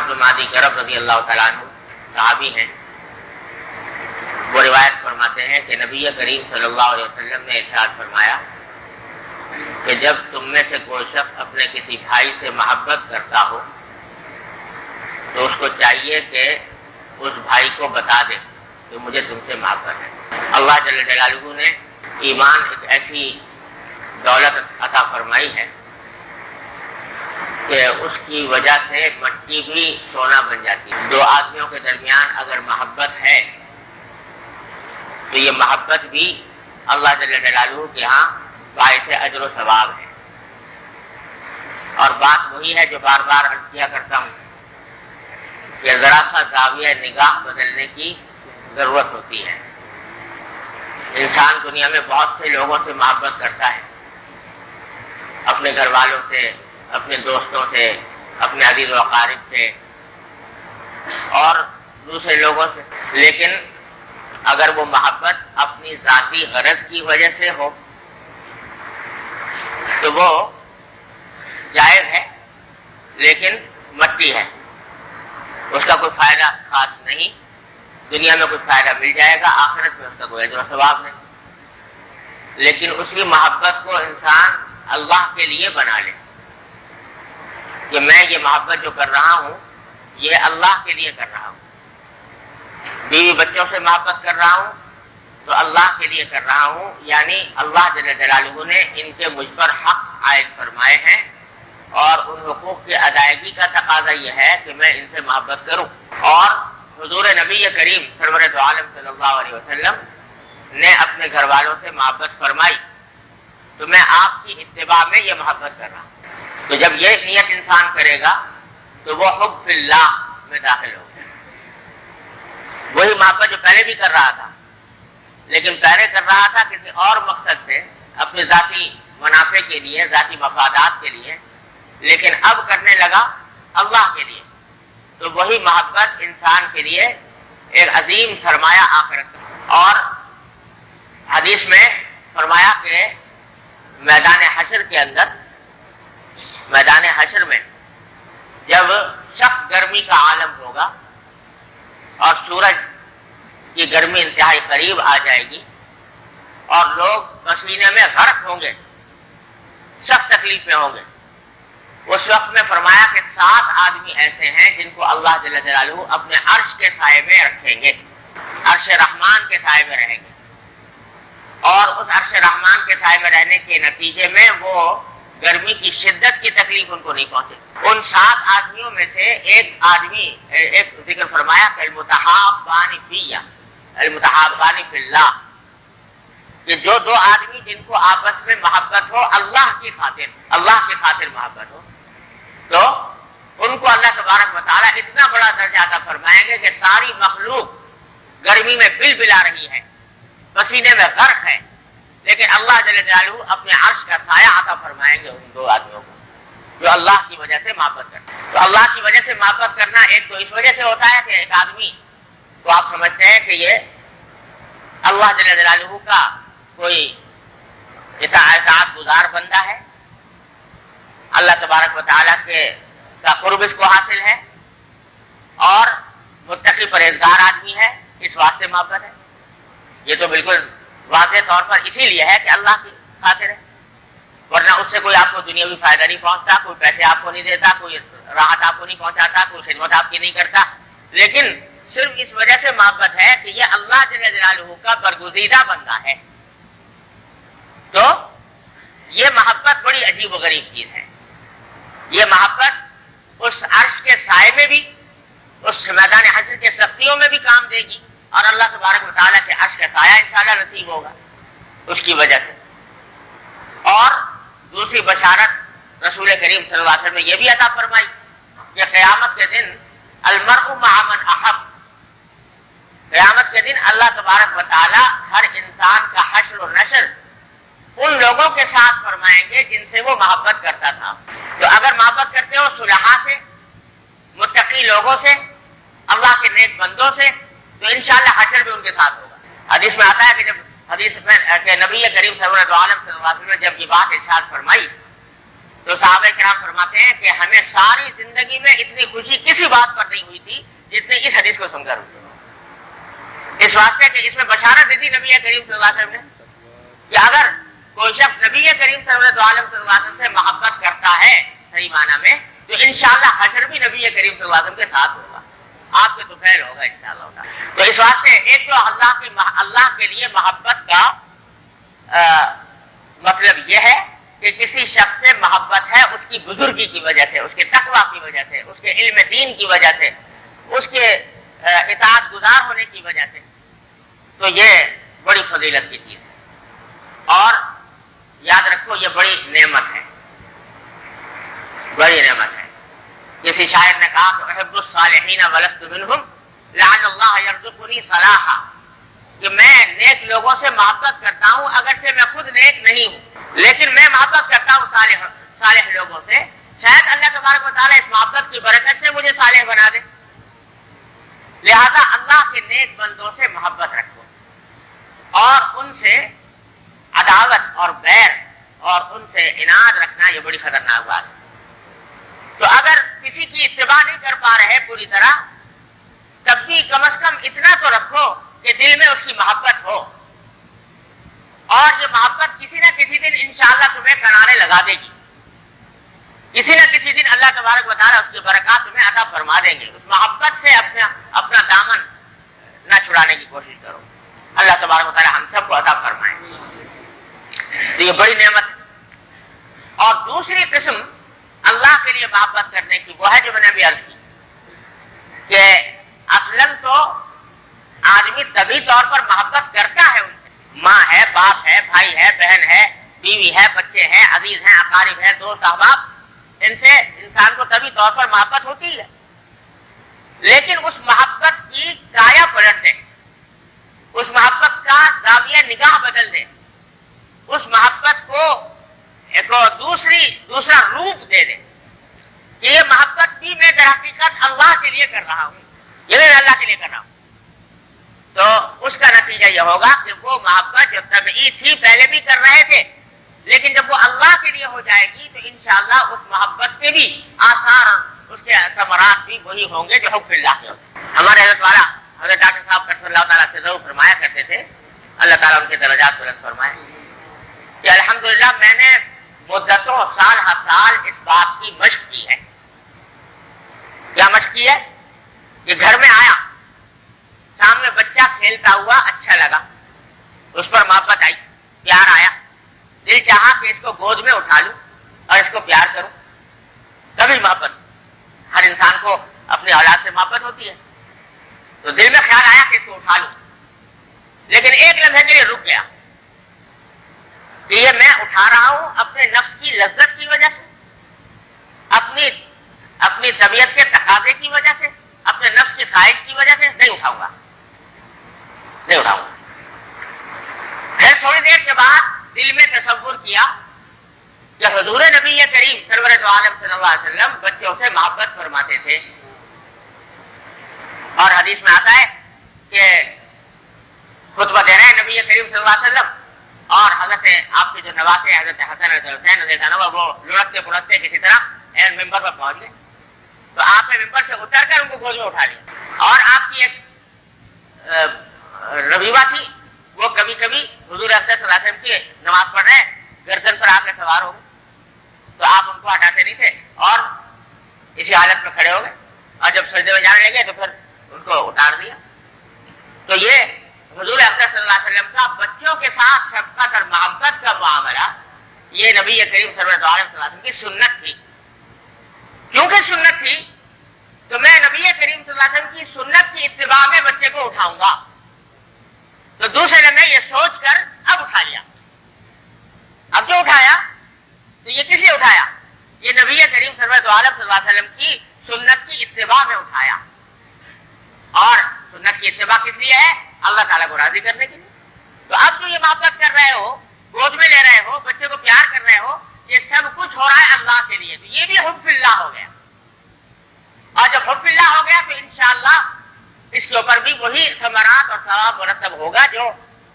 بن معدی کرب رضی اللہ تعالیٰ عنہ صحابی ہیں، وہ روایت فرماتے ہیں کہ نبی کریم صلی اللہ علیہ وسلم نے ارشاد فرمایا کہ جب تم میں سے کوئی شخص اپنے کسی بھائی سے محبت کرتا ہو تو اس کو چاہیے کہ اس بھائی کو بتا دے کہ مجھے تم سے محبت ہے۔ اللہ جل جلالہ نے ایمان ایک ایسی دولت عطا فرمائی ہے کہ اس کی وجہ سے مٹی بھی سونا بن جاتی ہے۔ دو آدمیوں کے درمیان اگر محبت ہے تو یہ محبت بھی اللہ جل جلالہ کے ہاں باعث اجر و ثواب ہے۔ اور بات وہی ہے جو بار بار عرض کیا کرتا ہوں کہ ذرا سا زاویہ نگاہ بدلنے کی ضرورت ہوتی ہے۔ انسان دنیا میں بہت سے لوگوں سے محبت کرتا ہے، اپنے گھر والوں سے، اپنے دوستوں سے، اپنے عزیز و اقارب سے اور دوسرے لوگوں سے، لیکن اگر وہ محبت اپنی ذاتی غرض کی وجہ سے ہو تو وہ جائز ہے لیکن مٹی ہے، اس کا کوئی فائدہ خاص نہیں۔ دنیا میں کوئی فائدہ مل جائے گا، آخرت میں اس کا کوئی اجر و ثواب نہیں۔ لیکن اسی محبت کو انسان اللہ کے لیے بنا لے کہ میں یہ محبت جو کر رہا ہوں یہ اللہ کے لیے کر رہا ہوں، بیوی بچوں سے محبت کر رہا ہوں تو اللہ کے لیے کر رہا ہوں، یعنی اللہ جل جلالہ نے ان کے مجھ پر حق عائد فرمائے ہیں اور ان حقوق کی ادائیگی کا تقاضا یہ ہے کہ میں ان سے محبت کروں۔ اور حضور نبی کریم سرور دو عالم صلی اللہ علیہ وسلم نے اپنے گھر والوں سے محبت فرمائی تو میں آپ کی اتباع میں یہ محبت کر رہا ہوں۔ تو جب یہ نیت انسان کرے گا تو وہ حب فی اللہ میں داخل ہوگا، وہی محبت جو پہلے بھی کر رہا تھا، لیکن پہلے کر رہا تھا کسی اور مقصد سے، اپنے ذاتی منافع کے لیے، ذاتی مفادات کے لیے، لیکن اب کرنے لگا اللہ کے لیے، تو وہی محبت انسان کے لیے ایک عظیم سرمایہ آخرت۔ اور حدیث میں فرمایا کہ میدان حشر کے اندر، میدان حشر میں جب سخت گرمی کا عالم ہوگا اور سورج کی گرمی انتہائی قریب آ جائے گی اور لوگ پسینے میں غرق ہوں گے، سخت تکلیف میں ہوں گے، اس وقت میں فرمایا کہ 7 آدمی ایسے ہیں جن کو اللہ جل جلالہ اپنے عرش کے سائے میں رکھیں گے، عرش رحمان کے سائے میں رہیں گے، اور اس عرش رحمان کے سائے میں رہنے کے نتیجے میں وہ گرمی کی شدت کی تکلیف ان کو نہیں پہنچے۔ ان 7 آدمیوں میں سے ایک آدمی، ایک ذکر فرمایا کہ المتحابان فی المتحابان فی اللہ، کہ جو 2 آدمی جن کو آپس میں محبت ہو اللہ کی خاطر، اللہ کی خاطر محبت ہو، تو ان کو اللہ تبارک و تعالیٰ اتنا بڑا درجہ عطا فرمائیں گے کہ ساری مخلوق گرمی میں بل بلا رہی ہے، پسینے میں غرق ہے، لیکن اللہ جل جلالہ اپنے عرش کا سایہ عطا فرمائیں گے ان 2 آدمیوں کو جو اللہ کی وجہ سے محبت کرتے ہیں۔ تو اللہ کی وجہ سے محبت کرنا ایک تو اس وجہ سے ہوتا ہے کہ ایک آدمی کو آپ سمجھتے ہیں کہ یہ اللہ جل جلالہ کا کوئی اطاعت گزار بندہ ہے، اللہ تبارک و تعالیٰ کا قرب اس کو حاصل ہے اور متقی پرہیزگار آدمی ہے، اس واسطے محبت ہے۔ یہ تو بالکل واضح طور پر اسی لیے ہے کہ اللہ کی خاطر ہے، ورنہ اس سے کوئی آپ کو دنیاوی فائدہ نہیں پہنچتا، کوئی پیسے آپ کو نہیں دیتا، کوئی راحت آپ کو نہیں پہنچاتا، کوئی خدمت آپ کی نہیں کرتا، لیکن صرف اس وجہ سے محبت ہے کہ یہ اللہ جل جلالہ کا برگزیدہ بندہ ہے۔ تو یہ محبت بڑی عجیب و غریب چیز ہے۔ یہ محبت اس عرش کے سائے میں بھی، اس میدان حشر کے سختیوں میں بھی کام دے گی، اور اللہ تبارک و تعالیٰ کے عرش کا سایہ انشاءاللہ نصیب ہوگا اس کی وجہ سے۔ اور دوسری بشارت رسول کریم صلی اللہ علیہ وسلم نے یہ بھی عطا فرمائی کہ قیامت کے دن المرء مع من احب، قیامت کے دن اللہ تبارک و تعالیٰ ہر انسان کا حشر و نشر ان لوگوں کے ساتھ فرمائیں گے جن سے وہ محبت کرتا تھا۔ تو اگر محبت کرتے ہو صلحاء سے، متقی لوگوں سے، اللہ کے نیک بندوں سے، تو انشاءاللہ حشر بھی ان کے ساتھ ہوگا۔ حدیث میں آتا ہے کہ جب حدیث میں کہ نبی کریم صلی اللہ علیہ وسلم نے جب یہ بات ارشاد فرمائی تو صحابہ کرام فرماتے ہیں کہ ہمیں ساری زندگی میں اتنی خوشی کسی بات پر نہیں ہوئی تھی جتنی اس حدیث کو سن کر ہوئی، اس واسطے کہ اس میں بشارت دی تھی نبی کریم صلی اللہ علیہ وسلم نے کہ اگر کوئی شخص نبی کریم صلی اللہ علیہ وسلم سے محبت کرتا ہے صحیح معنی میں تو انشاءاللہ حشر بھی نبی کریم صلی اللہ علیہ وسلم کے ساتھ ہوگا، آپ کے طفیل ہوگا انشاءاللہ۔ تو اس واسطے ایک تو اللہ کے لیے محبت کا مطلب یہ ہے کہ کسی شخص سے محبت ہے اس کی بزرگی کی وجہ سے، اس کے تقویٰ کی وجہ سے، اس کے علم دین کی وجہ سے، اس کے اطاعت گزار ہونے کی وجہ سے، تو یہ بڑی فضیلت کی چیز ہے اور یاد رکھو یہ بڑی نعمت ہے، بڑی نعمت ہے۔ کسی شاعر نے کہا کہ احب الصالحین ولست منہم لعل اللہ یرزقنی صلاحا، کہ میں نیک لوگوں سے محبت کرتا ہوں اگرچہ میں خود نیک نہیں ہوں، لیکن میں محبت کرتا ہوں صالح لوگوں سے، شاید اللہ تبارک و تعالیٰ اس محبت کی برکت سے مجھے صالح بنا دے۔ لہذا اللہ کے نیک بندوں سے محبت رکھو اور ان سے عداوت اور بیر اور ان سے عناد رکھنا یہ بڑی خطرناک بات ہے۔ تو اگر کسی کی اتباع نہیں کر پا رہے پوری طرح تب بھی کم از کم اتنا تو رکھو کہ دل میں اس کی محبت ہو، اور یہ محبت کسی نہ کسی دن انشاءاللہ تمہیں کنارے لگا دے گی، کسی نہ کسی دن اللہ تبارک و تعالیٰ اس کی برکات تمہیں عطا فرما دیں گے۔ اس محبت سے اپنا دامن نہ چھڑانے کی کوشش کرو، اللہ تبارک و تعالیٰ ہم سب کو عطا فرمائے۔ تو یہ بڑی نعمت ہے۔ اور دوسری قسم اللہ کے لیے محبت کرنے کی وہ ہے جو میں نے بھی عرض کی کہ اصلاً تو آدمی طبعی طور پر محبت کرتا ہے ان سے، ماں ہے، باپ ہے، بھائی ہے، بہن ہے، بیوی ہے، بچے ہیں، عزیز ہیں، اقارب ہیں، دوست احباب، ان سے انسان کو طبعی طور پر محبت ہوتی ہے، لیکن اس محبت کی کایا پلٹ دے، اس محبت کا زاویہ نگاہ بدل دے، اس محبت کو ایک دوسرا روپ دے دے کہ یہ محبت بھی میں در حقیقت اللہ کے لیے کر رہا ہوں، یہ میں اللہ کے لیے کر رہا ہوں، تو اس کا نتیجہ یہ ہوگا کہ وہ محبت جو طبعی تھی پہلے بھی کر رہے تھے، لیکن جب وہ اللہ کے لیے ہو جائے گی تو انشاءاللہ اس محبت کے بھی آثار، اس کے ثمرات بھی وہی ہوں گے جو حب اللہ کے ہوتے ہیں۔ ہمارے حضرت والا حضرت ڈاکٹر صاحب کرم اللہ تعالیٰ سے ضرور فرمایا کرتے تھے، اللہ تعالیٰ ان کے درجات بلند فرمائے، کہ الحمدللہ میں نے مدتوں سال ہر سال اس بات کی مشق کی ہے۔ کیا مشق کی ہے؟ کہ گھر میں آیا، سامنے بچہ کھیلتا ہوا اچھا لگا، اس پر محبت آئی، پیار آیا، دل چاہا کہ اس کو گود میں اٹھا لوں اور اس کو پیار کروں، کبھی محبت، ہر انسان کو اپنی اولاد سے محبت ہوتی ہے، تو دل میں خیال آیا کہ اس کو اٹھا لوں، لیکن ایک لمحے کے لیے رک گیا کہ یہ میں اٹھا رہا ہوں اپنے نفس کی لذت کی وجہ سے، اپنی طبیعت کے تقاضے کی وجہ سے، اپنے نفس کی خواہش کی وجہ سے نہیں اٹھاؤں گا، نہیں اٹھاؤں گا۔ پھر تھوڑی دیر کے بعد دل میں تصور کیا کہ حضور نبی کریم سرور دو عالم صلی اللہ علیہ وسلم بچوں سے محبت فرماتے تھے، اور حدیث میں آتا ہے کہ خطبہ دے رہے ہیں نبی کریم صلی اللہ علیہ وسلم، اور حضرت آپ کے جو نواسے حضرت حسن حضرت حسین رضی اللہ عنہ وہ لڑکتے پڑکتے کسی طرح ممبر پر پہنچ گئے، تو آپ نے ممبر سے اتر کر ان کو گود میں اٹھا لیا، اور آپ کی ایک رویہ تھی، وہ کبھی کبھی حضور اکرم صلی اللہ علیہ وسلم کی نماز پڑھ رہے ہیں، گردن پر آ کے سوار ہو گئے، تو آپ ان کو ہٹاتے نہیں تھے اور اسی حالت میں کھڑے ہو گئے، اور جب سجدے میں جانے لگے تو پھر ان کو اتار دیا۔ تو یہ حضور اکرم صلی اللہ علیہ وسلم کا بچوں کے ساتھ شفقت اور محبت کا معاملہ، یہ نبی کریم صلی اللہ علیہ وسلم کی سنت تھی۔ کیونکہ سنت تھی تو میں نبی کریم صلی اللہ علیہ وسلم کی سنت کی اتباع میں بچے کو اٹھاؤں گا، تو دوسرے نے یہ سوچ کر اب اٹھا لیا۔ اب جو اٹھایا تو یہ کس لیے اٹھایا؟ یہ نبی کریم صلی اللہ علیہ وسلم کی سنت کی اتباع میں اٹھایا، اور سنت کی اتباع کس لیے ہے؟ اللہ تعالیٰ کو راضی کرنے کے لیے۔ تو اب جو یہ محبت کر رہے ہو، گود میں لے رہے ہو، بچے کو پیار کر رہے ہو، یہ سب کچھ ہو رہا ہے اللہ کے لیے، تو یہ بھی حب اللہ ہو گیا، اور جب حب اللہ ہو گیا تو انشاءاللہ اس کے اوپر بھی وہی ثمرات اور ثواب مرتب ہوگا جو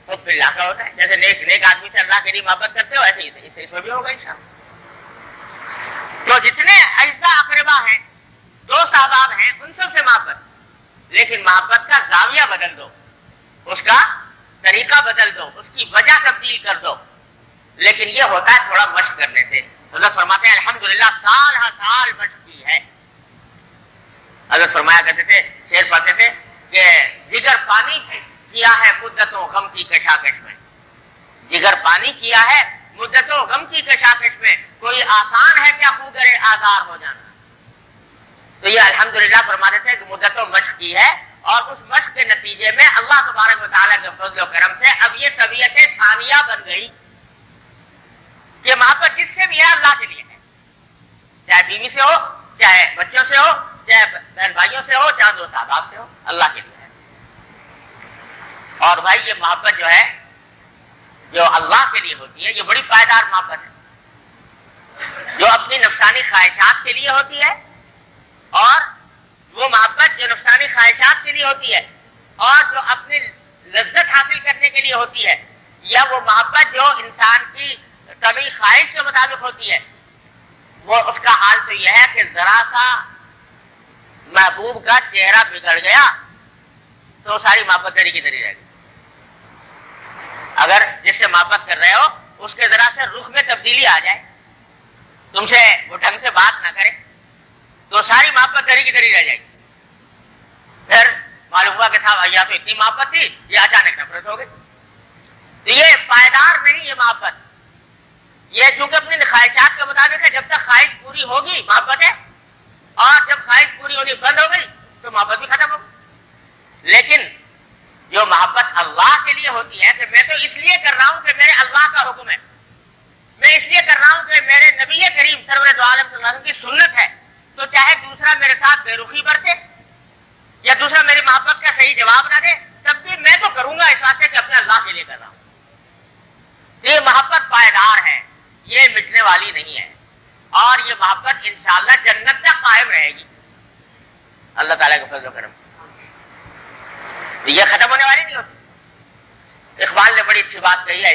حب اللہ کا ہوتا ہے۔ جیسے نیک آدمی سے اللہ کے لیے محبت کرتے ہو، ایسے ہی اس میں بھی ہوگا انشاءاللہ۔ جو جتنے اعزا اقربا ہیں، دوست احباب ہیں، ان سب سے محبت، لیکن محبت کا زاویہ بدل دو، اس کا طریقہ بدل دو، اس کی وجہ تبدیل کر دو. لیکن یہ ہوتا ہے تھوڑا مشق کرنے سے. حضرت فرماتے ہیں الحمدللہ سال ہر سال مشق کی ہے. حضرت فرمایا کرتے تھے، شعر پڑھتے تھے کہ جگر پانی کیا ہے مدتوں غم کی کشاکش میں، جگر پانی کیا ہے مدتوں غم کی کشاکش میں، کوئی آسان ہے کیا خوگر آزار ہو جانا. تو یہ الحمدللہ فرماتے تھے کہ مدتوں مشق کی ہے، اور اس مشق کے نتیجے میں اللہ تبارک و تعالیٰ کے فضل و کرم سے اب یہ طبیعت ثانیہ بن گئی. یہ محبت جس سے بھی ہے اللہ کے لیے ہے، چاہے بیوی سے ہو، چاہے بچوں سے ہو، چاہے بہن بھائیوں سے ہو، چاہے دوست احباب سے ہو، اللہ کے لیے ہے. اور بھائی یہ محبت جو ہے جو اللہ کے لیے ہوتی ہے یہ بڑی پائیدار محبت ہے، جو اپنی نفسانی خواہشات کے لیے ہوتی ہے، اور وہ محبت جو نفسانی خواہشات کے لیے ہوتی ہے اور جو اپنی لذت حاصل کرنے کے لیے ہوتی ہے، یا وہ محبت جو انسان کی طبعی خواہش کے مطابق ہوتی ہے، وہ اس کا حال تو یہ ہے کہ ذرا سا محبوب کا چہرہ بگڑ گیا تو ساری محبت دری کی دری رہ گئی. اگر جس سے محبت کر رہے ہو اس کے ذرا سے رخ میں تبدیلی آ جائے، تم سے وہ ڈھنگ سے بات نہ کرے، تو ساری محبت دری کی دری رہ جائے گی. پھر معلوم ہوا کہ صاحب یا تو اتنی محبت تھی یا اچانک نفرت ہو گئی. تو یہ پائیدار نہیں یہ محبت. یہ چونکہ اپنی خواہشات کے مطابق ہے، جب تک خواہش پوری ہوگی محبت ہے، اور جب خواہش پوری ہونی بند ہو گئی تو محبت بھی ختم ہو گئی. لیکن جو محبت اللہ کے لیے ہوتی ہے کہ میں تو اس لیے کر رہا ہوں کہ میرے اللہ کا حکم ہے، میں اس لیے کر رہا ہوں کہ میرے نبی کریم سرور دو عالم صلی اللہ علیہ وسلم کی سنت ہے، تو چاہے دوسرا میرے ساتھ بے رخی برتے یا دوسرا میری محبت کا صحیح جواب نہ دے، تب بھی میں تو کروں گا اس واسطے کہ اپنے اللہ کے لیے کر رہا ہوں. یہ محبت پائیدار ہے، یہ مٹنے والی نہیں ہے، اور یہ محبت انشاءاللہ جنت تک قائم رہے گی اللہ تعالیٰ کے فضل و کرم. یہ ختم ہونے والی نہیں ہوتی. اقبال نے بڑی اچھی بات کہی ہے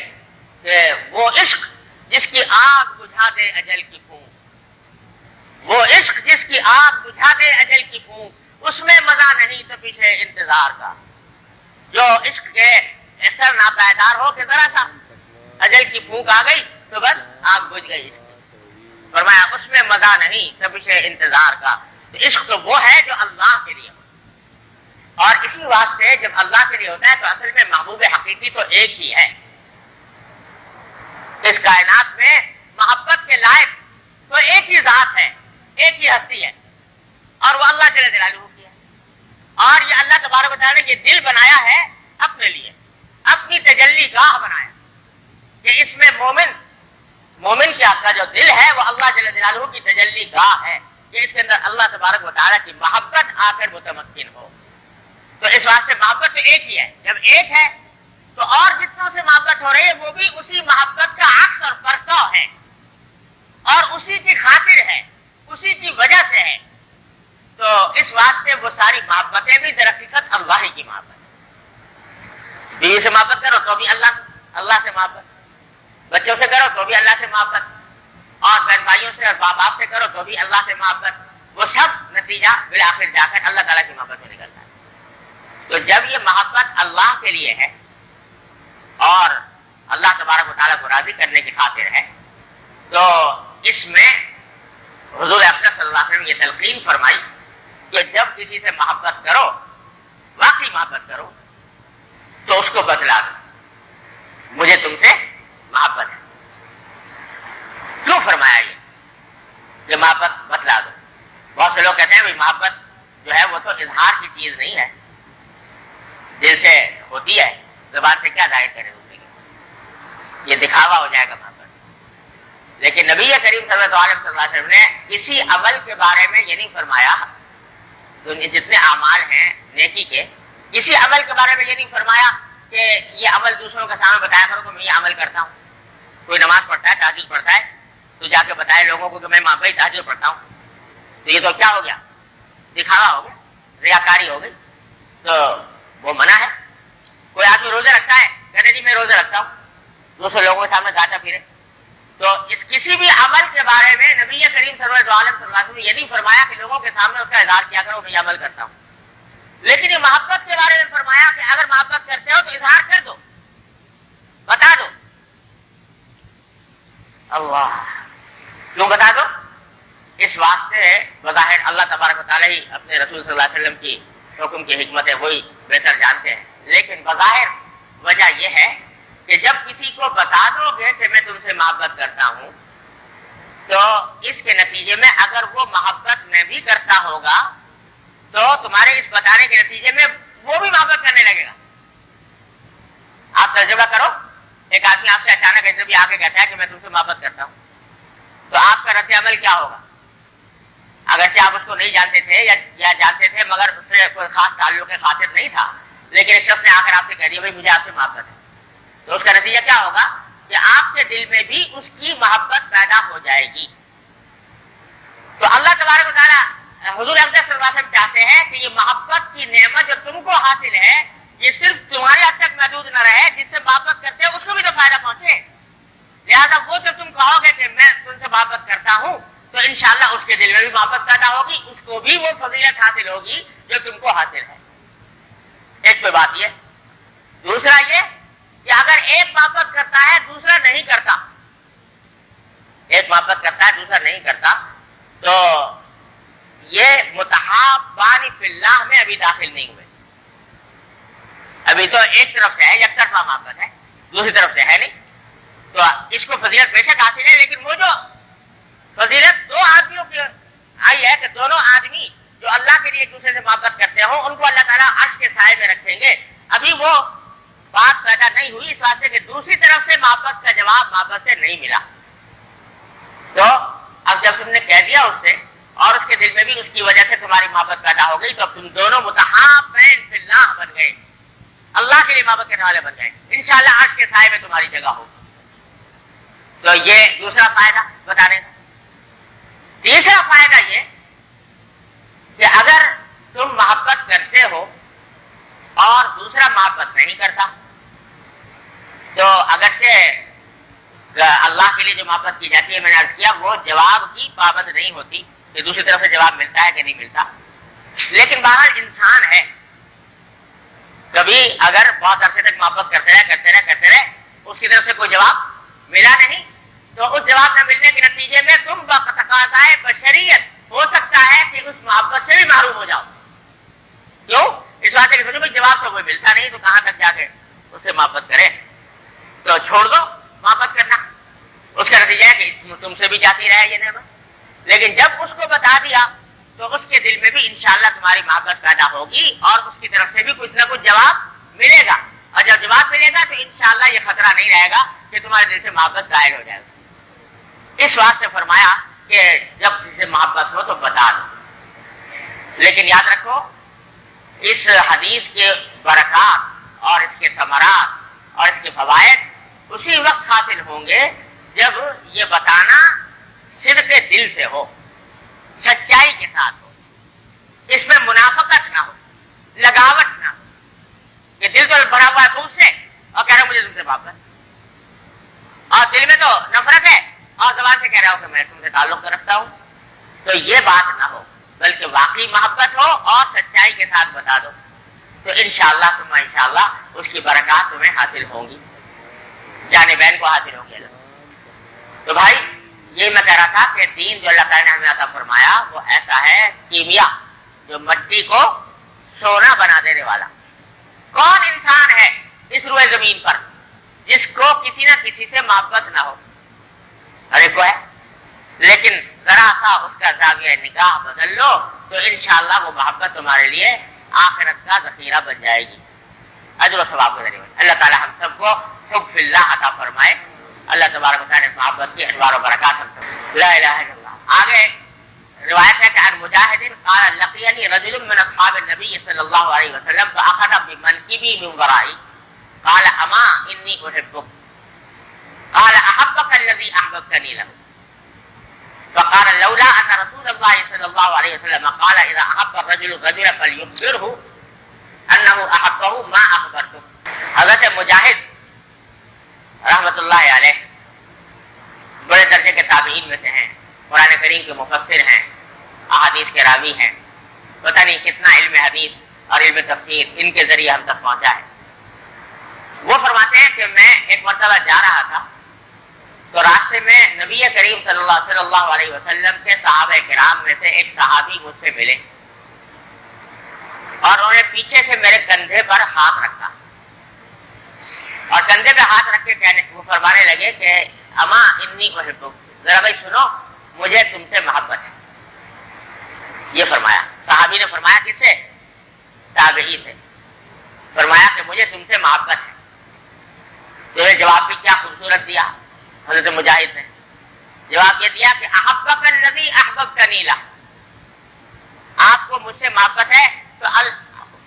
کہ وہ عشق جس کی آگ بجھا دے اجل کی پھونک، وہ عشق جس کی آگ بجھا دے اجل کی پھونک، اس میں مزہ نہیں تپش انتظار کا. جو عشق کے اثر ناپائیدار ہو کہ ذرا سا اجل کی پھونک آ گئی تو بس آگ بجھ گئی. فرمایا اس میں مزہ نہیں تپش انتظار کا. عشق تو وہ ہے جو اللہ کے لیے، اور اسی واسطے جب اللہ کے لیے ہوتا ہے تو اصل میں محبوب حقیقی تو ایک ہی ہے. اس کائنات میں محبت کے لائق تو ایک ہی ذات ہے، ایک ہی ہستی ہے، اور وہ اللہ جل جلالہ کی ہے. اور یہ اللہ تبارک و تعالیٰ نے یہ دل بنایا ہے اپنے لیے، اپنی تجلی گاہ بنایا کہ اس میں مومن کی آپ کا جو دل ہے وہ اللہ جل جلالہ کی تجلی گاہ ہے، کہ اس کے اندر اللہ تبارک و تعالیٰ کی محبت آ کر متمکن ہو. تو اس واسطے محبت تو ایک ہی ہے. جب ایک ہے تو اور جتنوں سے محبت ہو رہی ہے وہ بھی اسی محبت کا عکس اور پرتو ہے، اور اسی کی خاطر ہے، اسی کی وجہ سے ہے. تو اس واسطے وہ ساری محبتیں بھی در حقیقت اللہ ہی کی محبت ہے. بیوی سے محبت کرو تو بھی اللہ سے محبت، بچوں سے کرو تو بھی اللہ سے محبت، اور بہن بھائیوں سے اور باپ باپ سے کرو تو بھی اللہ سے محبت. وہ سب نتیجہ بالآخر جا کر اللہ تعالیٰ کی محبت میں نکلتا ہے. تو جب یہ محبت اللہ کے لیے ہے اور اللہ تبارک و تعالیٰ کو راضی کرنے کی خاطر ہے، تو اس میں حضور اقدس صلی اللہ علیہ وسلم نے یہ تلقین فرمائی کہ جب کسی سے محبت کرو، واقعی محبت کرو، تو اس کو بتلا دو مجھے تم سے محبت ہے. کیوں فرمایا یہ کہ محبت بتلا دو؟ بہت سے لوگ کہتے ہیں محبت جو ہے وہ تو اظہار کی چیز نہیں ہے، دل سے ہوتی ہے، زبان سے کیا ظاہر کرے دوسرے کی، یہ دکھاوا ہو جائے گا محبت. لیکن نبی کریم صلی اللہ علیہ وسلم نے اسی عمل کے بارے میں یہ نہیں فرمایا، جتنے اعمال ہیں نیکی کے، اسی عمل کے بارے میں یہ نہیں فرمایا کہ یہ عمل دوسروں کے سامنے بتایا کرو کہ میں یہ عمل کرتا ہوں. کوئی نماز پڑھتا ہے، تہجد پڑھتا ہے، تو جا کے بتائے لوگوں کو کہ میں بھائی تہجد پڑھتا ہوں، تو یہ تو کیا ہو گیا؟ دکھاوا ہو گیا، ریاکاری ہو گئی. تو وہ منع ہے. کوئی آدمی روزے رکھتا ہے، کہتے جی میں روزے رکھتا ہوں، دوسرے لوگوں کے سامنے گاتا پھرے، تو اس کسی بھی عمل کے بارے میں نبی کریم صلی اللہ علیہ وسلم نے یہ نہیں فرمایا کہ لوگوں کے سامنے اس کا اظہار کیا کرو میں یہ عمل کرتا ہوں، لیکن یہ محبت کے بارے میں فرمایا کہ اگر محبت کرتے ہو تو اظہار کر دو، بتا دو۔ اللہ، کیوں بتا دو؟ اس واسطے بظاہر اللہ تبارک و تعالیٰ ہی اپنے رسول صلی اللہ علیہ وسلم کی حکم کی حکمتیں وہی بہتر جانتے ہیں، لیکن بظاہر وجہ یہ ہے کہ جب کسی کو بتا دو گے کہ میں تم سے محبت کرتا ہوں تو اس کے نتیجے میں اگر وہ محبت میں بھی کرتا ہوگا تو تمہارے اس بتانے کے نتیجے میں وہ بھی محبت کرنے لگے گا۔ آپ تجربہ کرو، ایک آدمی آپ سے اچانک ایسے بھی آ کے کہتا ہے کہ میں تم سے محبت کرتا ہوں، تو آپ کا رد عمل کیا ہوگا؟ اگرچہ آپ اس کو نہیں جانتے تھے یا جانتے تھے مگر اس سے کوئی خاص تعلق خاطر نہیں تھا، لیکن ایک شخص نے آ کر آپ سے کہہ دیا بھائی مجھے آپ سے محبت ہے، تو اس کا نتیجہ کیا ہوگا کہ آپ کے دل میں بھی اس کی محبت پیدا ہو جائے گی۔ تو اللہ تبارک و تعالیٰ حضور اقدس صلی اللہ علیہ وسلم چاہتے ہیں کہ یہ محبت کی نعمت جو تم کو حاصل ہے یہ صرف تمہارے حد تک محدود نہ رہے، جس سے محبت کرتے ہیں اس کو بھی تو فائدہ پہنچے، لہٰذا وہ جو تم کہو گے کہ میں تم سے محبت کرتا ہوں تو انشاءاللہ اس کے دل میں بھی محبت پیدا ہوگی، اس کو بھی وہ فضیلت حاصل ہوگی جو تم کو حاصل ہے۔ ایک تو بات یہ، دوسرا یہ کہ اگر ایک محبت کرتا ہے دوسرا نہیں کرتا، ایک محبت کرتا ہے دوسرا نہیں کرتا، تو یہ متحابان فی اللہ میں ابھی داخل نہیں ہوئے، ابھی تو ایک طرف سے ہے، یک طرفہ محبت ہے، دوسری طرف سے ہے نہیں، تو اس کو فضیلت بے شک حاصل ہے، لیکن وہ جو فضیلت دو آدمیوں کی آئی ہے کہ دونوں آدمی جو اللہ کے لیے ایک دوسرے سے محبت کرتے ہوں ان کو اللہ تعالیٰ عرش کے سائے میں رکھیں گے، ابھی وہ بات پیدا نہیں ہوئی، اس واسطے کہ دوسری طرف سے محبت کا جواب محبت سے نہیں ملا۔ تو اب جب تم نے کہہ دیا اس سے اور اس کے دل میں بھی اس کی وجہ سے تمہاری محبت پیدا ہو گئی تو اب تم دونوں متحابین فی اللہ بن گئے، اللہ کے لیے محبت کرنے والے بن گئے، انشاءاللہ عرش کے سائے میں تمہاری جگہ ہوگی۔ تو یہ دوسرا فائدہ بتانے کا۔ تیسرا فائدہ یہ کہ اگر تم محبت کرتے ہو اور دوسرا محبت نہیں کرتا تو اگرچہ اللہ کے لیے جو محبت کی جاتی ہے میں نے عرض کیا وہ جواب کی پابند نہیں ہوتی کہ دوسری طرف سے جواب ملتا ہے کہ نہیں ملتا، لیکن بہرحال انسان ہے، کبھی اگر بہت عرصے تک محبت کرتے رہے اس کی طرف سے کوئی جواب ملا نہیں تو اس جواب نہ ملنے کے نتیجے میں تم بتقاضائے بشریت ہو سکتا ہے کہ اس محبت سے بھی محروم ہو جاؤ۔ کیوں؟ اس بات کہ سوچو جواب تو کوئی ملتا نہیں تو کہاں تک جا کے اس سے محبت کرے، تو چھوڑ دو محبت کرنا، اس کا نتیجہ ہے کہ تم سے بھی جاتی رہے یہ نعمت، لیکن جب اس کو بتا دیا تو اس کے دل میں بھی انشاءاللہ تمہاری محبت پیدا ہوگی اور اس کی طرف سے بھی کچھ نہ کچھ جواب ملے گا، اور جب جواب ملے گا تو انشاءاللہ یہ خطرہ نہیں رہے گا کہ تمہارے دل سے محبت ظاہر ہو جائے گا۔ اس واسطے فرمایا کہ جب کسی سے محبت ہو تو بتا دو، لیکن یاد رکھو اس حدیث کے برکات اور اس کے ثمرات اور اس کے فوائد اسی وقت حاصل ہوں گے جب یہ بتانا صدق دل سے ہو، سچائی کے ساتھ ہو، اس میں منافقت نہ ہو، لگاوٹ نہ ہو، کہ دل تو بھرا ہوا ہے تم سے اور کہہ رہا ہوں مجھے تم سے محبت، اور دل میں تو نفرت ہے اور زبان سے کہہ رہا ہوں کہ میں تم سے تعلق رکھتا ہوں، تو یہ بات نہ ہو بلکہ واقعی محبت ہو اور سچائی کے ساتھ بتا دو، تو انشاءاللہ ثم انشاءاللہ اس کی برکات تمہیں حاصل ہوں گی، جانبین کو حاصل ہوں گی۔ تو بھائی یہ میں کہہ رہا تھا کہ دین جو اللہ تعالیٰ نے ہمیں عطا فرمایا وہ ایسا ہے کیمیا جو مٹی کو سونا بنا دینے والا۔ کون انسان ہے اس روئے زمین پر جس کو کسی نہ کسی سے محبت نہ ہو؟ ہر ایک کو ہے، لیکن ذرا سا اس کا زاویہ نگاہ بدل لو تو انشاءاللہ وہ محبت تمہارے لیے آخرت کا ذخیرہ بن جائے گی، اجر و ثواب کے ذریعے۔ اللہ تعالیٰ ہم سب کو حب فی اللہ عطا فرمائے، اللہ تبارک و تعالیٰ نے محبت کی انوار و برکات ہم سب۔ لا الہ الا اللہ۔ آگے روایت ہے کہ عن مجاہد قال لقینی رجل من اصحاب النبی صلی اللہ علیہ وسلم فاخذ بمنکبی من ورائی قال اما انی احبک قال احبک الذی احببتنی له فقال لولا ان رسول الله صلى الله عليه وسلم قال اذا احب الرجل الرجل فليخبره انه احبه ما اخبرته۔ حضرت مجاہد رحمت اللہ علیہ کریم کے مفسر ہیں، احادیث کے راوی ہیں، پتہ نہیں کتنا علم حدیث اور علم تفسیر ان کے ذریعے ہم تک پہنچا ہے۔ وہ فرماتے ہیں کہ میں ایک مرتبہ جا رہا تھا تو راستے میں نبی کریم صلی اللہ علیہ وسلم کے صحابہ کرام میں سے ایک صحابی مجھ سے ملے اور انہوں نے پیچھے سے میرے کندھے پر ہاتھ رکھا اور کندھے پہ ہاتھ رکھ کے وہ فرمانے لگے کہ اما انی احبک، ذرا بھائی سنو مجھے تم سے محبت ہے۔ یہ فرمایا، صحابی نے فرمایا کس سے؟ تابعی سے، فرمایا کہ مجھے تم سے محبت ہے۔ تو یہ جواب بھی کیا خوبصورت دیا حضرت مجاہد نے، جواب یہ دیا کہ احبک الذی احببتنی لہ، آپ کو مجھ سے محبت ہے تو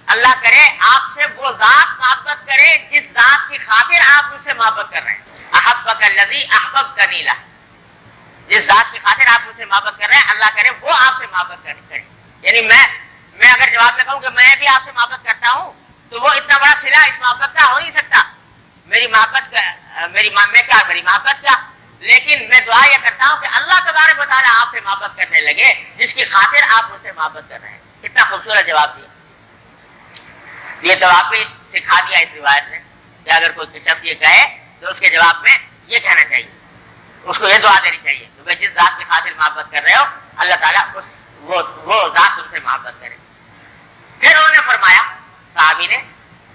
اللہ کرے آپ سے وہ ذات محبت کرے جس ذات کی خاطر آپ مجھ سے محبت کر رہے ہیں۔ احبک الذی احببتنی لہ، جس ذات کی خاطر آپ مجھ سے محبت کر رہے ہیں اللہ کرے وہ آپ سے محبت کرے۔ یعنی میں اگر جواب میں کہوں کہ میں بھی آپ سے محبت کرتا ہوں تو وہ اتنا بڑا صلہ اس محبت کا ہو نہیں سکتا، میری محبت کیا، لیکن میں دعا یہ کرتا ہوں کہ اللہ تبارک و تعالیٰ آپ سے محبت کرنے لگے جس کی خاطر آپ مجھ سے محبت کر رہے ہیں۔ کتنا خوبصورت جواب دیا۔ یہ جواب بھی سکھا دیا اس روایت نے کہ اگر کوئی شخص یہ کہے تو اس کے جواب میں یہ کہنا چاہیے، اس کو یہ دعا دینی چاہیے کہ میں جس ذات کی خاطر محبت کر رہے ہو اللہ تعالیٰ وہ ذات ان سے محبت کرے۔ پھر انہوں نے فرمایا صحابی نے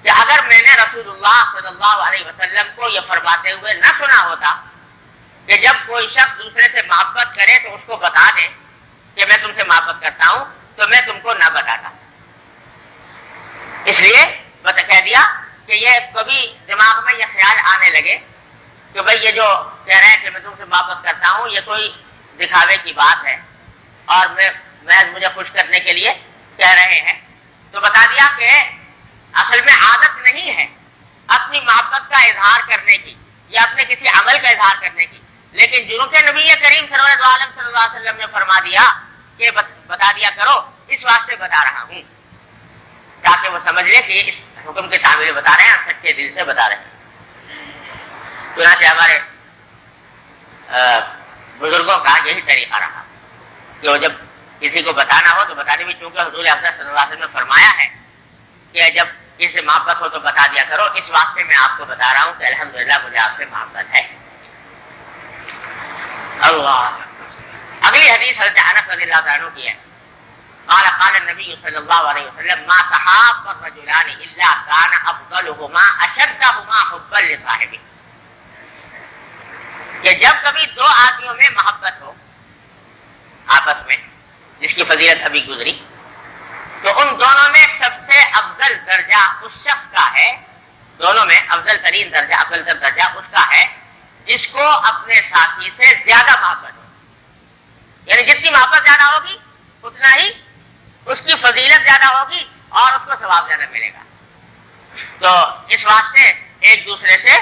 کہ اگر میں نے رسول اللہ صلی اللہ علیہ وسلم کو یہ فرماتے ہوئے نہ سنا ہوتا کہ جب کوئی شخص دوسرے سے محبت کرے تو اس کو بتا دے کہ میں تم سے محبت کرتا ہوں تو میں تم کو نہ بتاتا، اس لیے کہہ دیا کہ یہ کبھی دماغ میں یہ خیال آنے لگے کہ بھئی یہ جو کہہ رہے ہیں کہ میں تم سے محبت کرتا ہوں یہ کوئی دکھاوے کی بات ہے اور مجھے خوش کرنے کے لیے کہہ رہے ہیں، تو بتا دیا کہ اصل میں عادت نہیں ہے اپنی محبت کا اظہار کرنے کی یا اپنے کسی عمل کا اظہار کرنے کی، لیکن جنوں کے نبی کریم صلی اللہ علیہ وسلم نے فرما دیا کہ بتا دیا کرو، اس واسطے بتا رہا ہوں تاکہ وہ سمجھ لے کہ اس حکم کے تعمیل بتا رہے ہیں، سچے دل سے بتا رہے ہیں۔ چنانچہ ہمارے بزرگوں کا یہی طریقہ رہا کہ وہ جب کسی کو بتانا ہو تو بتا دیں، چونکہ حضور اکرم صلی اللہ علیہ وسلم نے فرمایا ہے کہ جب کسی سے محبت ہو تو بتا دیا کرو، اس واسطے میں آپ کو بتا رہا ہوں کہ الحمدللہ مجھے آپ سے محبت ہے۔ اللہ، اگلی حدیث حضرت انس رضی اللہ عنہ کی ہے، قال النبی صلی اللہ علیہ وسلم ما تحاب الرجلان الا كان افضلهما اشدهما حبا لصاحبه، کہ جب کبھی دو آدمیوں میں محبت ہو آپس میں، جس کی فضیلت ابھی گزری، تو ان دونوں میں سب سے افضل درجہ اس شخص کا ہے، دونوں میں افضل ترین درجہ، افضل تر درجہ اس کا ہے جس کو اپنے ساتھی سے زیادہ محبت ہو، یعنی جتنی محبت زیادہ ہوگی اتنا ہی اس کی فضیلت زیادہ ہوگی اور اس کو ثواب زیادہ ملے گا۔ تو اس واسطے ایک دوسرے سے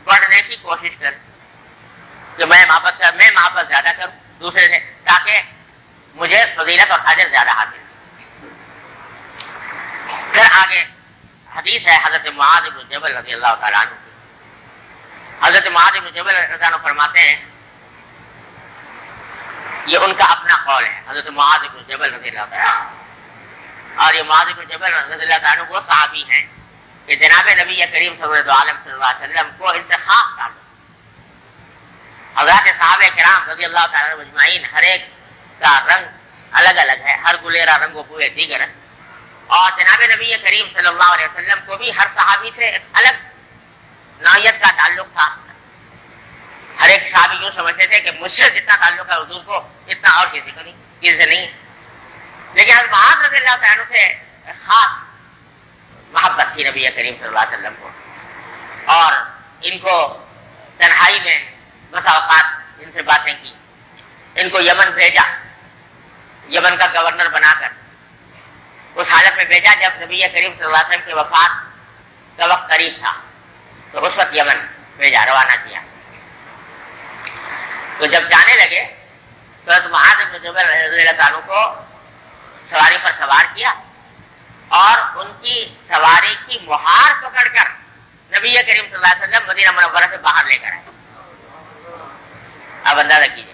بڑھنے کی کوشش کریں کہ میں محبت زیادہ کروں دوسرے سے تاکہ مجھے فضیلت اور اجر زیادہ حاصل ہو۔ پھر آگے حدیث ہے حضرت معاذ بن جبل رضی اللہ تعالیٰ عنہ کی۔ حضرت معاذ بن جبل رضی اللہ عنہ فرماتے ہیں، یہ ان کا اپنا قول ہے، حضرت معاذ بن جبل رضی اللہ تعالیٰ عنہ، اور یہ معاذ بن جبل رضی اللہ تعالیٰ عنہ وہ صحابی ہیں کہ جناب نبی کریم صلی اللہ علیہ وسلم کو ان سے خاص تعلق، حضرات صحابہ کرام رضی اللہ تعالیٰ عنہ مجمعین ہر ایک کا رنگ الگ الگ ہے، ہر گلیرا رنگ و بوئے دیگر ہے، اور جناب نبی کریم صلی اللہ علیہ وسلم کو بھی ہر صحابی سے الگ نوعیت کا تعلق تھا۔ ہر ایک صحابی یوں سمجھتے تھے کہ مجھ سے جتنا تعلق ہے حضور کو اتنا اور کسی کو نہیں، کسی سے نہیں، لیکن حضرت معاذ رضی اللہ تعالیٰ عنہ سے خاص محبت تھی نبی کریم صلی اللہ علیہ وسلم کو، اور ان کو تنہائی میں بسا اوقات ان سے باتیں کی، ان کو یمن بھیجا، یمن کا گورنر بنا کر اس حالت میں بھیجا جب نبی کریم صلی اللہ علیہ وسلم کی وفات کا وقت قریب تھا، تو اس وقت یمن بھیجا، روانہ کیا۔ تو جب جانے لگے تو حضرت معاذ بن جبل رضی اللہ عنہ کو سواری پر سوار کیا اور ان کی سواری کی مہار پکڑ کر نبی کریم صلی اللہ علیہ وسلم مدینہ منورہ سے باہر لے کر آئے۔ اب اندازہ کیجیے،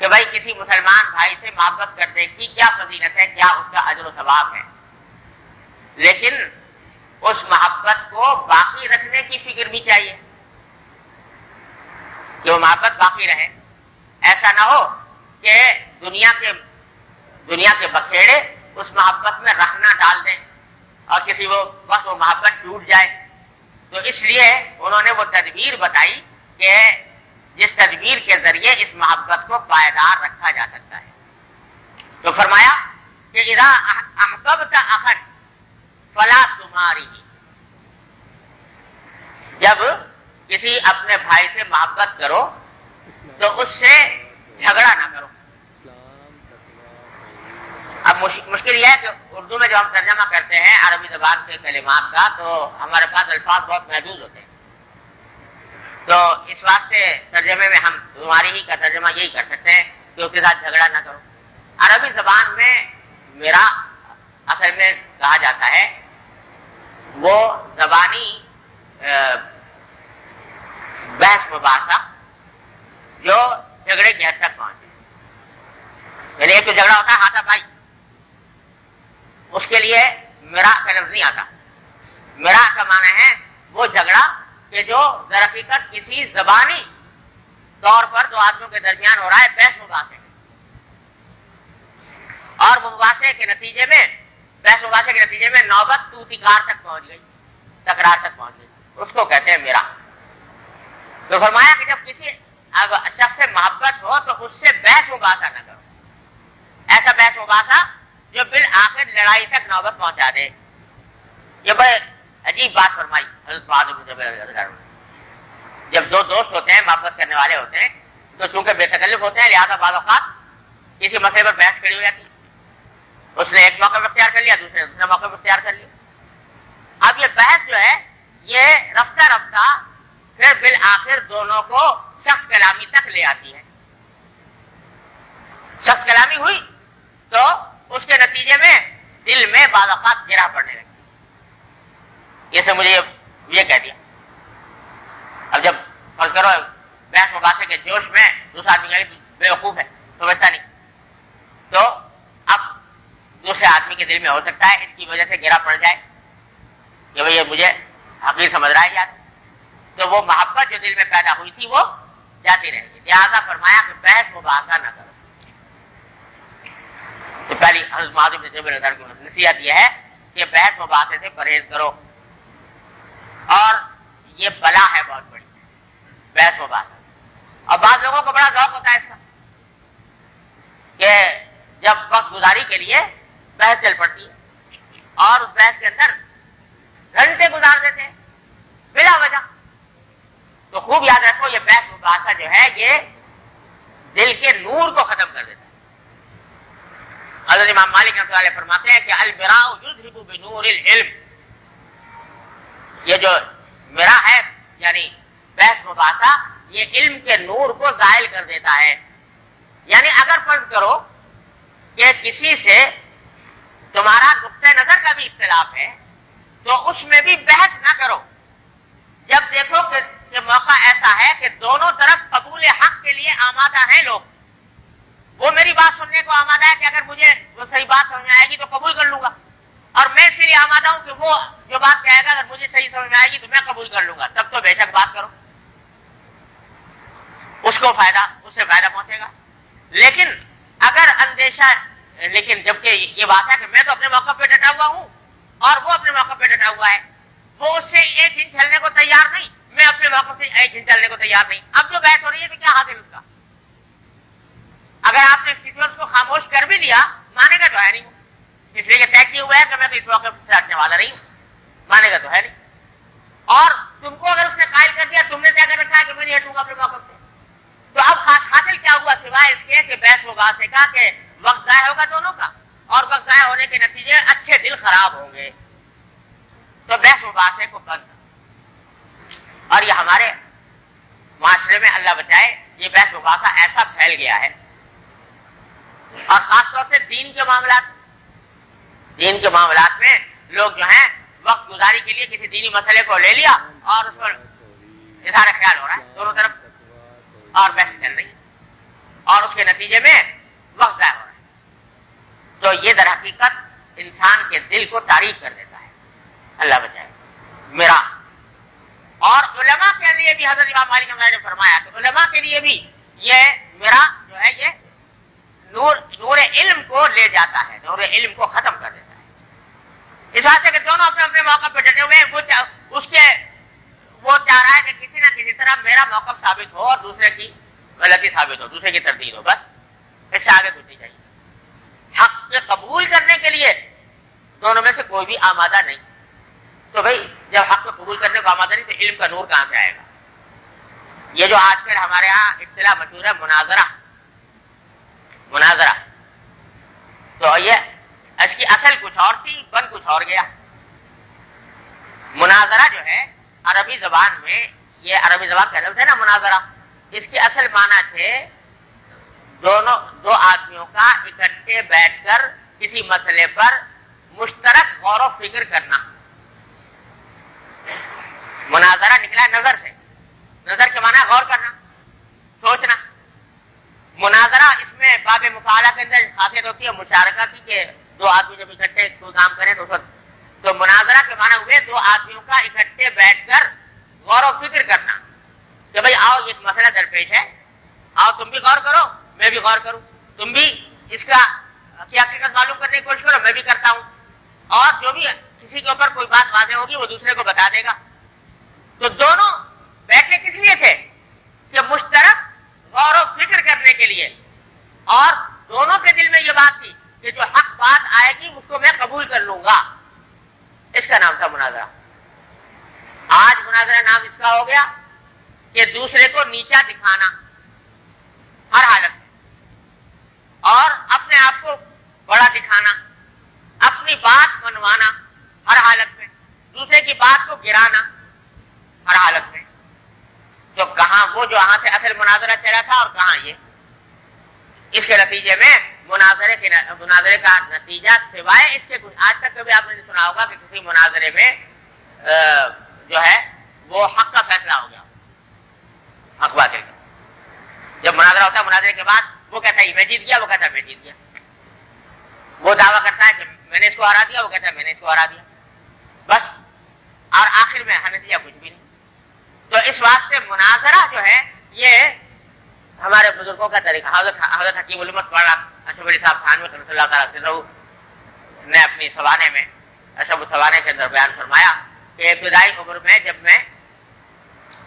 کہ بھائی کسی مسلمان بھائی سے محبت کرنے کی کیا فضیلت ہے، کیا اس کا اجر و ثواب ہے، لیکن اس محبت کو باقی رکھنے کی فکر بھی چاہیے کہ وہ محبت باقی رہے. ایسا نہ ہو کہ دنیا کے بکھیڑے اس محبت میں رکھنا ڈال دیں اور کسی وقت وہ محبت ٹوٹ جائے. تو اس لیے انہوں نے وہ تدبیر بتائی کہ جس تدبیر کے ذریعے اس محبت کو پائیدار رکھا جا سکتا ہے. تو فرمایا کہ اذا احببت اخا فلا تماری، جب کسی اپنے بھائی سے محبت کرو تو اس سے جھگڑا نہ کرو. اب مشکل یہ ہے کہ اردو میں جو ہم ترجمہ کرتے ہیں عربی زبان کے کلمات کا تو ہمارے پاس الفاظ بہت محدود ہوتے ہیں، تو اس واسطے ترجمے میں ہم تمہاری ہی کا ترجمہ یہی کر سکتے ہیں کہ اس کے ساتھ جھگڑا نہ کرو. عربی زبان میں میرا اصل میں کہا جاتا ہے وہ زبانی بحث مباحثہ جو جھگڑے کی حد تک پہنچے. یعنی ایک تو جھگڑا ہوتا ہے ہاتھا پائی، اس کے لیے میرا کا لفظ نہیں آتا. میرا کا معنی ہے وہ جھگڑا کہ جو در حقیقت کسی زبانی طور پر دو آدمیوں کے درمیان ہو رہا ہے، بحث مباحثے، اور مباحثے کے نتیجے میں نوبت توتیکار تک پہنچ گئی، تکرار تک پہنچ گئی، اس کو کہتے ہیں میرا. تو فرمایا کہ جب کسی شخص سے محبت ہو تو اس سے بحث مباحثہ نہ کرو، ایسا بحث مباحثہ جو بالآخر لڑائی تک نوبت پہنچا دے. یہ بڑے عجیب بات فرمائی حضرت معاذ بن جبل رضی اللہ عنہ. جب دو دوست ہوتے ہیں، محبت کرنے والے ہوتے ہیں، تو چونکہ بے تکلف ہوتے ہیں لہذا بعض اوقات کسی مسئلے پر بحث کھڑی ہو جاتی ہے. اس نے ایک موقع اختیار کر لیا، دوسرے نے دوسرا موقع اختیار کر لیا. اب یہ بحث جو ہے یہ رفتہ رفتہ پھر بالآخر دونوں کو سخت کلامی تک لے آتی ہے. سخت کلامی ہوئی تو اس کے نتیجے میں دل میں بعض اوقات گرا پڑنے لگتی. یہ سے مجھے یہ کہہ دیا. اب جب فرض کرو بحث مباحثے کے جوش میں دوسرا آدمی کا بے وقوف ہے، سمجھتا نہیں، تو اب دوسرے آدمی کے دل میں ہو سکتا ہے اس کی وجہ سے گرا پڑ جائے کہ بھئی یہ مجھے حقیر سمجھ رہا ہے یار. تو وہ محبت جو دل میں پیدا ہوئی تھی وہ جاتی رہے گی. لہٰذا فرمایا کہ بحث مباحثہ نہ کرو. تو پہلی حضرت معاذ بن جبل رضی اللہ عنہ کی نصیحت یہ ہے کہ بحث مباحثے سے پرہیز کرو، اور یہ بلا ہے بہت بڑی بحث مباحثہ. اور بعض لوگوں کو بڑا ذوق ہوتا ہے اس کا کہ جب وقت گزاری کے لیے بحث چل پڑتی ہے اور اس بحث کے اندر گھنٹے گزار دیتے ہیں بلا وجہ. تو خوب یاد رکھو یہ بحث مباحثہ جو ہے یہ دل کے نور کو ختم کر دیتا ہے. حضرت امام مالک رحمۃ اللہ علیہ فرماتے ہیں کہ البراء یذھب بنور العلم. یہ جو میرا ہے یعنی بحث مباحثہ یہ علم کے نور کو زائل کر دیتا ہے. یعنی اگر فرض کرو کہ کسی سے تمہارا نقطۂ نظر کا بھی اختلاف ہے تو اس میں بھی بحث نہ کرو. جب دیکھو کہ موقع ایسا ہے کہ دونوں طرف قبول حق کے لیے آمادہ ہیں لوگ، وہ میری بات سننے کو آمادہ ہے کہ اگر مجھے وہ صحیح بات سمجھ میں آئے گی تو قبول کر لوں گا، اور میں اس کے لیے آمادہ ہوں کہ وہ جو بات کہے گا اگر مجھے صحیح سمجھ میں آئے گی تو میں قبول کر لوں گا، تب تو بے شک بات کرو، اس سے فائدہ پہنچے گا. لیکن اگر اندیشہ، لیکن جبکہ یہ بات ہے کہ میں تو اپنے موقع پہ ڈٹا ہوا ہوں اور وہ اپنے موقع پہ ڈٹا ہوا ہے، وہ اس سے ایک انچ چلنے کو تیار نہیں، میں اپنے موقع سے ایک انچ چلنے کو تیار نہیں. اب جو بحث ہو رہی ہے تو کیا حاصل اس کا؟ اگر آپ نے کسی وقت کو خاموش کر بھی دیا مانے گا تو ہے نہیں، اس لیے کہ طے کیا ہوا ہے کہ میں تو اس موقع سے ہٹنے والا نہیں ہوں، مانے گا تو ہے نہیں. اور تم کو اگر اس نے قائل کر دیا، تم نے طے کر رکھا ہے کہ میں نہیں ہٹوں گا اپنے موقع سے، تو اب حاصل کیا ہوا سوائے اس کے کہ بحث مباحثے کا کہ وقت ضائع ہوگا دونوں کا، اور وقت ضائع ہونے کے نتیجے اچھے دل خراب ہوں گے. تو بحث مباحثے کو بند کرو. اور یہ ہمارے معاشرے میں اللہ بچائے یہ بحث مباحثہ ایسا پھیل گیا ہے، اور خاص طور سے دین کے معاملات میں لوگ جو ہیں وقت گزاری کے لیے کسی دینی مسئلے کو لے لیا اور اس پر اظہار خیال ہو رہا ہے دونوں طرف، اور بحث چل رہی ہے، اور اس کے نتیجے نتیجے میں وقت ضائع ہو رہا ہے. تو یہ در حقیقت انسان کے دل کو تاریک کر دیتا ہے. اللہ بچائے. میرا اور علماء کے لیے بھی حضرت امام مالک نے فرمایا کہ علماء کے لیے بھی یہ میرا جو ہے یہ نور علم کو لے جاتا ہے, نور علم کو ختم کر دیتا ہے. اس واسطے کہ دونوں اپنے اپنے موقع پہ ڈٹے ہوئے ہیں. وہ چاہ رہا ہے کہ کسی نہ کسی طرح میرا موقف ثابت ہو اور دوسرے کی غلطی ثابت ہو, دوسرے کی تردید ہو, بس اس سے آگے کچھ نہیں چاہیے. حق کے قبول کرنے کے لیے دونوں میں سے کوئی بھی آمادہ نہیں. تو بھائی جب حق کو قبول کرنے کو آمادہ نہیں تو علم کا نور کہاں سے آئے گا؟ یہ جو آج کل ہمارے ہاں اصطلاح مشہور ہے مناظرہ, تو یہ اس کی اصل کچھ اور تھی, بن کچھ اور گیا. مناظرہ جو ہے عربی زبان میں, یہ عربی زبان کا لفظ ہے نا مناظرہ, اس کی اصل معنی تھے دو آدمیوں کا اکٹھے بیٹھ کر کسی مسئلے پر مشترک غور و فکر کرنا. مناظرہ نکلا نظر سے, نظر کے معنی غور کرنا, سوچنا. مناظرہ اس میں باب مفاعلہ کے اندر خاصیت ہوتی ہے مشارکہ کی, کہ دو آدمی جب اکٹھے کوئی کام کریں تو مناظرہ کے معنی ہوئے دو آدمیوں کا اکٹھے بیٹھ کر غور و فکر کرنا کہ بھئی آؤ ایک مسئلہ درپیش ہے, آؤ تم بھی غور کرو میں بھی غور کروں, تم بھی اس کا حقیقت معلوم کرنے کی کوشش کرو میں بھی کرتا ہوں, اور جو بھی کسی کے اوپر کوئی بات واضح ہوگی وہ دوسرے کو بتا دے گا. تو دونوں بیٹھے کس لیے تھے کہ مشترک غور و فکر کرنے کے لیے, اور دونوں کے دل میں یہ بات تھی کہ جو حق بات آئے گی اس کو میں قبول کر لوں گا. اس کا نام تھا مناظرہ. آج مناظرہ نام اس کا ہو گیا کہ دوسرے کو نیچا دکھانا ہر حالت میں, اور اپنے آپ کو بڑا دکھانا, اپنی بات منوانا ہر حالت میں, دوسرے کی بات کو گرانا ہر حالت میں. تو کہاں وہ جو یہاں سے اصل مناظرہ چلا تھا اور کہاں یہ. اس کے نتیجے میں مناظرے کا نتیجہ سوائے اس کے کچھ آج تک کبھی آپ نے سنا ہوگا کہ کسی مناظرے میں جو ہے وہ حق کا فیصلہ ہو گیا, حق باطل کا. جب مناظرہ ہوتا ہے مناظرے کے بعد وہ کہتا ہے میں جیت گیا, وہ کہتا ہے میں جیت گیا. وہ دعویٰ کرتا ہے کہ میں نے اس کو ہرا دیا, وہ کہتا ہے میں نے اس کو ہرا دیا, بس. اور آخر میں نتیجہ کچھ بھی نہیں. تو اس واسطے مناظرہ جو ہے یہ ہمارے بزرگوں کا طریقہ. حضرت حکیم الامت مولانا اشرف علی صاحب تھانوی رضی اللہ تعالیٰ عنہ نے اپنی سوانے میں اشرف السوانے کے اندر بیان فرمایا کہ ابتدائی عمر میں جب میں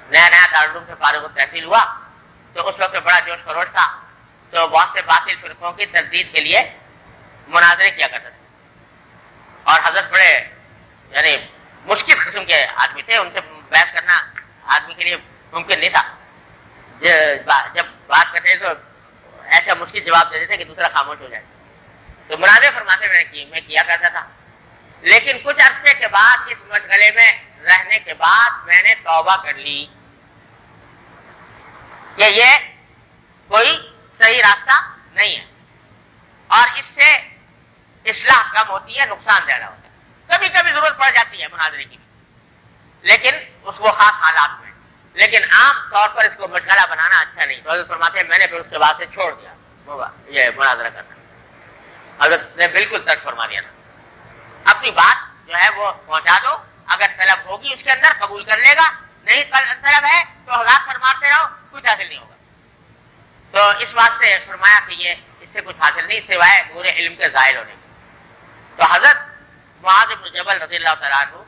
نیا دارالعلوم سے فارغ التحصیل ہوا تو اس وقت بڑا جوش خروش تھا, تو بہت سے باطل فرقوں کی تردید کے لیے مناظرے کیا کرتے تھے. اور حضرت بڑے یعنی مشکل قسم کے آدمی تھے, ان سے بحث کرنا آدمی کے لیے ممکن نہیں تھا. جب بات کرتے تو ایسا مشکل جواب دیتے تھے کہ دوسرا خاموش ہو جائے. تو مناظرے فرماتے میں کیا کرتا تھا, لیکن کچھ عرصے کے بعد اس مشغلے میں رہنے کے بعد میں نے توبہ کر لی کہ یہ کوئی صحیح راستہ نہیں ہے, اور اس سے اصلاح کم ہوتی ہے, نقصان زیادہ ہوتا ہے. کبھی کبھی ضرورت پڑ جاتی ہے مناظرے کی, لیکن اس کو خاص حالات میں, لیکن عام طور پر اس کو مشغلہ بنانا اچھا نہیں. تو حضرت فرماتے ہیں میں نے پھر اس کے بعد سے چھوڑ دیا یہ مناظرہ کرنا. حضرت نے بالکل ترک فرما دیا تھا, اپنی بات جو ہے وہ پہنچا دو, اگر طلب ہوگی اس کے اندر قبول کر لے گا, نہیں طلب ہے تو ہزار فرماتے رہو, کچھ حاصل نہیں ہوگا. تو اس واسطے فرمایا کہ یہ اس سے کچھ حاصل نہیں سوائے پورے علم کے ظاہر ہونے کی. تو حضرت معاذ بن جبل رضی اللہ تعالیٰ عنہ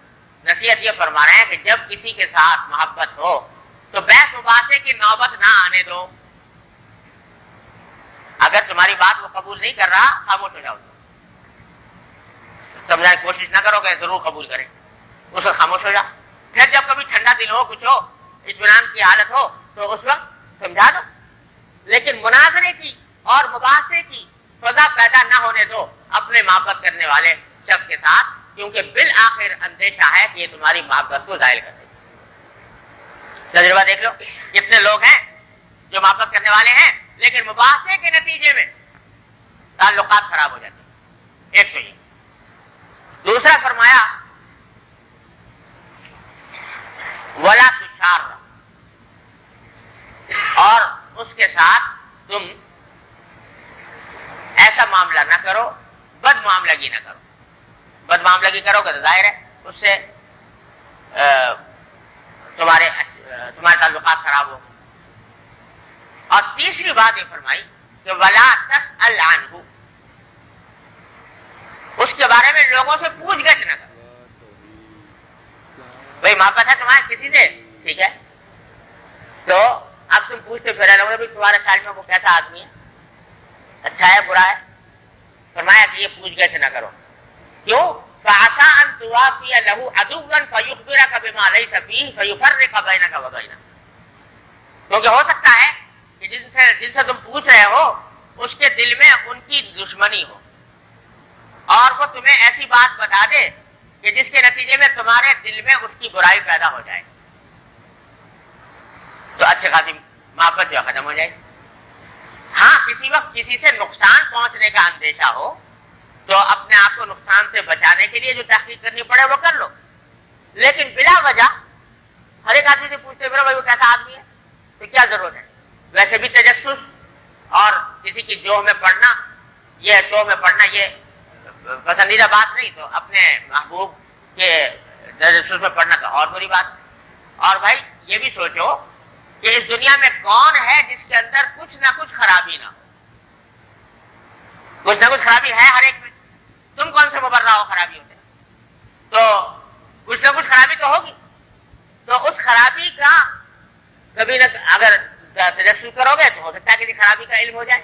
نصیحت یہ فرما رہے ہیں کہ جب کسی کے ساتھ محبت ہو تو بحث مباحثے کی نوبت نہ آنے دو. اگر تمہاری بات وہ قبول نہیں کر رہا خاموش ہو جاؤ, سمجھانے کی کوشش نہ کرو کہ ضرور قبول کرے, اس وقت خاموش ہو جا. پھر جب کبھی ٹھنڈا دل ہو, کچھ ہو, اطمینان کی حالت ہو تو اس وقت سمجھا دو, لیکن مناظرے کی اور مباحثے کی فضا پیدا نہ ہونے دو اپنے محبت کرنے والے شخص کے ساتھ, کیونکہ بالآخر اندیشہ ہے کہ یہ تمہاری محبت کو ظاہر کر دے گا. تجربہ دیکھ لو, کتنے لوگ ہیں جو محبت کرنے والے ہیں لیکن مباحثے کے نتیجے میں تعلقات خراب ہو جاتے ہیں. ایک تو یہ. دوسرا فرمایا ولا تشار, اور اس کے ساتھ تم کرو، بد معاملگی نہ کرو. بد معاملگی کرو گے تو ظاہر ہے اس سے تمہارے تعلقات خراب ہو. اور تیسری بات یہ فرمائی کہ ولا تسأل عنہ، اس کے بارے میں لوگوں سے پوچھ گچھ نہ کرو. بھائی محبت ہے تمہارے کسی سے، ٹھیک ہے، تو اب تم پوچھتے پھر لوگوں نے تمہارے خیال میں وہ کیسا آدمی ہے، اچھا ہے برا ہے. فرمایا کہ یہ پوچھ گچھ نہ کرو. کیوں؟ فعسى ان توافي له عدوا فيخبرك بما ليس فيه فيفرق بينك وبينه. کیونکہ ہو سکتا ہے کہ جن سے تم پوچھ رہے ہو اس کے دل میں ان کی دشمنی ہو اور وہ تمہیں ایسی بات بتا دے کہ جس کے نتیجے میں تمہارے دل میں اس کی برائی پیدا ہو جائے، تو اچھے خاصی محبت جو ختم ہو جائے. ہاں کسی وقت کسی سے نقصان پہنچنے کا اندیشہ ہو تو اپنے آپ کو نقصان سے بچانے کے لیے جو تحقیق کرنی پڑے وہ کر لو، لیکن بلا وجہ ہر ایک آدمی سے پوچھتے پھرو بھائی وہ کیسا آدمی ہے، تو کیا ضرورت ہے. ویسے بھی تجسس اور کسی کی جوہ میں پڑنا یہ پسندیدہ بات نہیں، تو اپنے محبوب کے تجسس میں پڑنا تو اور بری بات. اور بھائی یہ بھی سوچو کہ اس دنیا میں کون ہے جس کے اندر کچھ نہ کچھ خرابی نہ ہو. کچھ نہ کچھ خرابی ہے ہر ایک میں. تم کون سے مبرہ ہو خرابی ہوتے، تو کچھ نہ کچھ خرابی تو ہوگی. تو اس خرابی کا کبھی نہ اگر تجسس کرو گے تو ہو سکتا ہے کہ خرابی کا علم ہو جائے،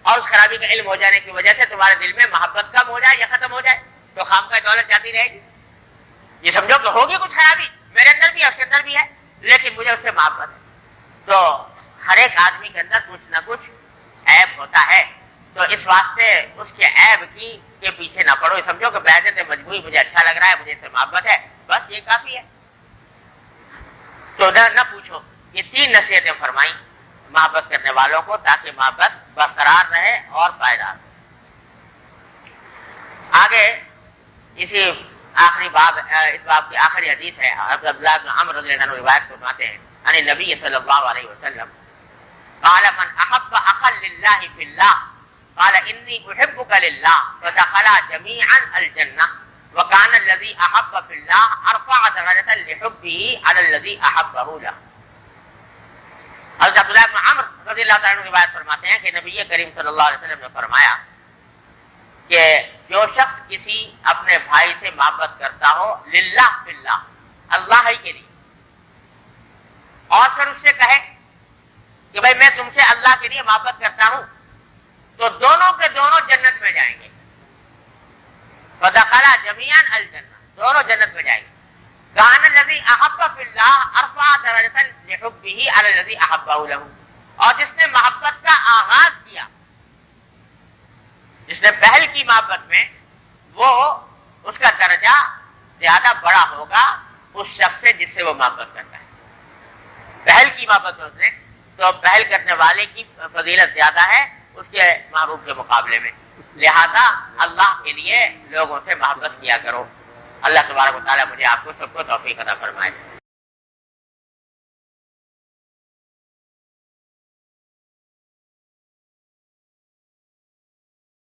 اور اس خرابی کا علم ہو جانے کی وجہ سے تمہارے دل میں محبت کم ہو جائے یا ختم ہو جائے، تو خام کا دولت جاتی رہے گی. یہ سمجھو کہ ہوگی کچھ خرابی، میرے اندر بھی ہے اس کے اندر بھی ہے، لیکن مجھے اس سے محبت ہے. تو ہر ایک آدمی کے اندر کچھ نہ کچھ عیب ہوتا ہے، تو اس واسطے اس کے عیب کے پیچھے نہ پڑو. سمجھو کہ بحثیت مجبوری مجھے اچھا لگ رہا ہے، مجھے اس سے محبت ہے، بس یہ کافی ہے. تو نہ پوچھو. یہ 3 نصیحتیں فرمائی محبت کرنے والوں کو تاکہ محبت برقرار رہے اور پائیدار. آگے اسی آخری باب، اس باب کی آخری حدیث ہے. عبداللہ بن عمرو رضی اللہ عنہ روایت فرماتے ہیں عن النبی صلی اللہ علیہ وسلم قال من احب اخا للہ فی اللہ قال انی احبک للہ فدخلا جميعا الجنہ وكان الذي احب في الله ارفع درجة لحبه على الذي احبه له. حضرت عبداللہ بن عمرو رضی اللہ تعالیٰ عنہ روایت فرماتے ہیں کہ نبی کریم صلی اللہ علیہ وسلم نے فرمایا کہ جو شخص کسی اپنے بھائی سے محبت کرتا ہو للہ فی اللہ، اللہ ہی کے لیے، اور پھر اس سے کہے کہ بھائی میں تم سے اللہ کے لیے محبت کرتا ہوں، تو دونوں کے دونوں جنت میں جائیں گے. فدخلا جميعا الجنہ، دونوں جنت میں جائیں گے. كان الذي احب في الله ارفع درجة لحبه على الذي احبه له. اور جس نے محبت کا آغاز کیا، جس نے پہل کی محبت میں، وہ اس کا درجہ زیادہ بڑا ہوگا اس شخص سے جس سے وہ محبت کرتا ہے. پہل کی محبت اس نے، تو پہل کرنے والے کی فضیلت زیادہ ہے اس کے محبوب کے مقابلے میں. لہذا اللہ کے لیے لوگوں سے محبت کیا کرو. اللہ تبارک و تعالیٰ مجھے آپ کو سب کو توفیق عطا فرمائے.